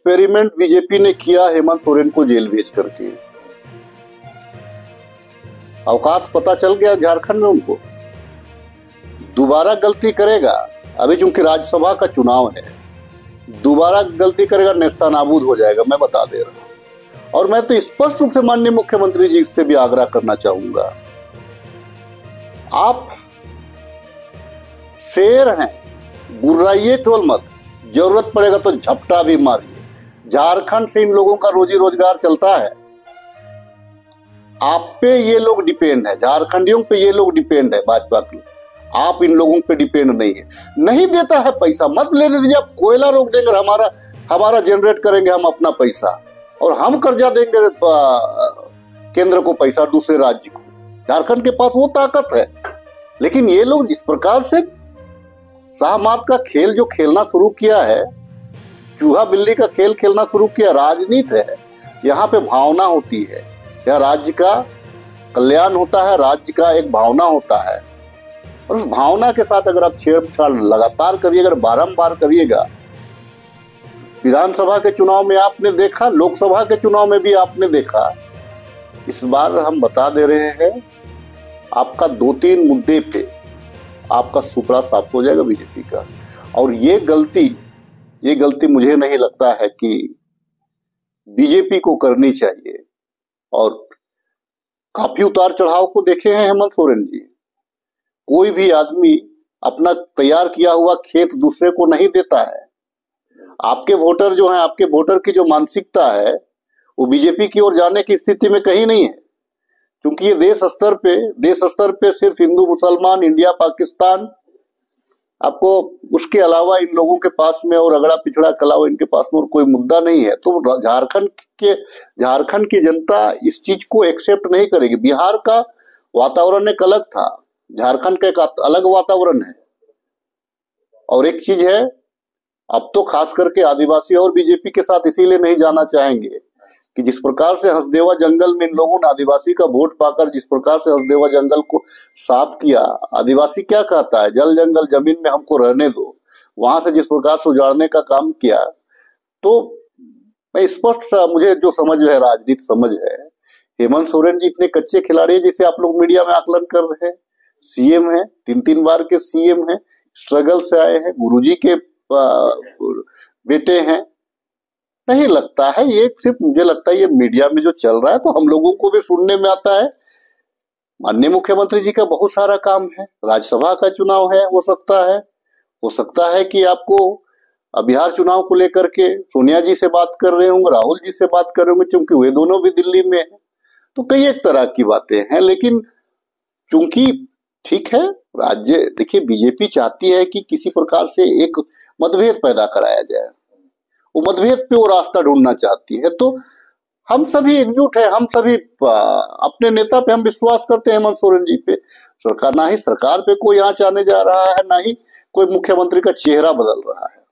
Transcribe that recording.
Experiment BJP ने किया हेमंत सोरेन को जेल भेज करके। औकात पता चल गया झारखंड में उनको। दोबारा गलती करेगा, अभी चूंकि राज्यसभा का चुनाव है, दोबारा गलती करेगा नेस्तानाबूद हो जाएगा, मैं बता दे रहा हूं। और मैं तो स्पष्ट रूप से माननीय मुख्यमंत्री जी से भी आग्रह करना चाहूंगा, आप शेर हैं, गुर्राइए केवल मत, जरूरत पड़ेगा तो झपटा भी मारिए। झारखंड से इन लोगों का रोजी रोजगार चलता है, आप पे ये लोग डिपेंड है, झारखंडियों पे ये लोग डिपेंड है, भाजपा के। आप इन लोगों पे डिपेंड नहीं है। नहीं देता है पैसा, मत लेने दीजिए, आप कोयला रोक देंगे, हमारा जनरेट करेंगे हम अपना पैसा, और हम कर्जा देंगे केंद्र को पैसा, दूसरे राज्य को। झारखंड के पास वो ताकत है। लेकिन ये लोग जिस प्रकार से शाहमात का खेल जो खेलना शुरू किया है, चूहा बिल्ली का खेल खेलना शुरू किया, राजनीति है, यहाँ पे भावना होती है, यह राज्य का कल्याण होता है, राज्य का एक भावना होता है, और उस भावना के साथ अगर आप छेड़छाड़ लगातार करिएगा, अगर बारंबार करिएगा, विधानसभा के चुनाव में आपने देखा, लोकसभा के चुनाव में भी आपने देखा, इस बार हम बता दे रहे हैं, आपका 2-3 मुद्दे पे आपका सुपड़ा साफ हो जाएगा बीजेपी का। और ये गलती मुझे नहीं लगता है कि बीजेपी को करनी चाहिए। और काफी उतार चढ़ाव को देखे हैं हेमंत सोरेन जी। कोई भी आदमी अपना तैयार किया हुआ खेत दूसरे को नहीं देता है। आपके वोटर जो हैं, आपके वोटर की जो मानसिकता है, वो बीजेपी की ओर जाने की स्थिति में कहीं नहीं है, क्योंकि ये देश स्तर पे सिर्फ हिंदू मुसलमान, इंडिया पाकिस्तान, आपको उसके अलावा इन लोगों के पास में और अगड़ा पिछड़ा के अलावा इनके पास में और कोई मुद्दा नहीं है। तो झारखंड की जनता इस चीज को एक्सेप्ट नहीं करेगी। बिहार का वातावरण एक अलग था, झारखंड का एक अलग वातावरण है। और एक चीज है, अब तो खास करके आदिवासी और बीजेपी के साथ इसीलिए नहीं जाना चाहेंगे कि जिस प्रकार से हसदेवा जंगल में इन लोगों ने आदिवासी का वोट पाकर जिस प्रकार से हसदेवा जंगल को साफ किया, आदिवासी क्या कहता है, जल जंगल जमीन में हमको रहने दो, वहां से जिस प्रकार से उजाड़ने का काम किया, तो मैं स्पष्ट मुझे जो समझ है, राजनीति समझ है, हेमंत सोरेन जी इतने कच्चे खिलाड़ी जिसे आप लोग मीडिया में आकलन कर रहे हैं। सीएम है, 3-3 बार के सीएम है, स्ट्रगल से आए हैं, गुरुजी के बेटे हैं। नहीं लगता है, ये सिर्फ मुझे लगता है ये मीडिया में जो चल रहा है, तो हम लोगों को भी सुनने में आता है। माननीय मुख्यमंत्री जी का बहुत सारा काम है, राज्यसभा का चुनाव है, हो सकता है कि आपको बिहार चुनाव को लेकर के सोनिया जी से बात कर रहे होंगे, राहुल जी से बात कर रहे होंगे, क्योंकि वे दोनों भी दिल्ली में है। तो कई एक तरह की बातें हैं। लेकिन चूंकि ठीक है, राज्य देखिए, बीजेपी चाहती है कि किसी प्रकार से एक मतभेद पैदा कराया जाए, वो मतभेद पे वो रास्ता ढूंढना चाहती है। तो हम सभी एकजुट है, हम सभी अपने नेता पे हम विश्वास करते हैं, हेमंत सोरेन जी पे। सरकार, ना ही सरकार पे कोई आंच आने जा रहा है, ना ही कोई मुख्यमंत्री का चेहरा बदल रहा है।